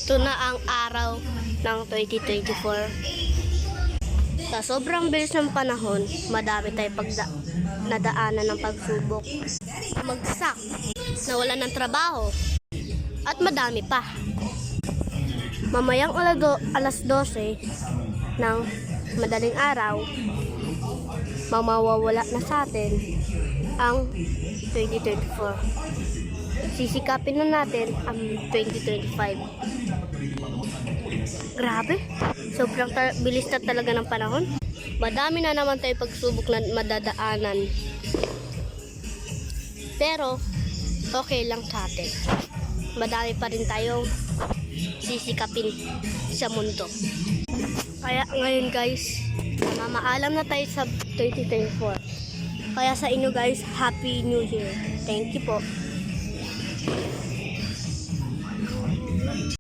Ito na ang araw ng 2024. Sa sobrang bilis ng panahon, madami tayong nadaanan ng pagsubok. Magsak, nawalan ng trabaho, at madami pa. Mamayang alas 12 ng madaling araw, mamawawala na sa atin ang 2024. Sisikapin na natin ang 2025. Grabe, sobrang bilis na talaga ng panahon. Madami na naman tayo pagsubok na madadaanan. Pero, okay lang sa atin. Madami pa rin tayong sisikapin sa mundo. Kaya ngayon guys, mamaalam na tayo sa 2024. Kaya sa inyo guys, Happy New Year. Thank you po.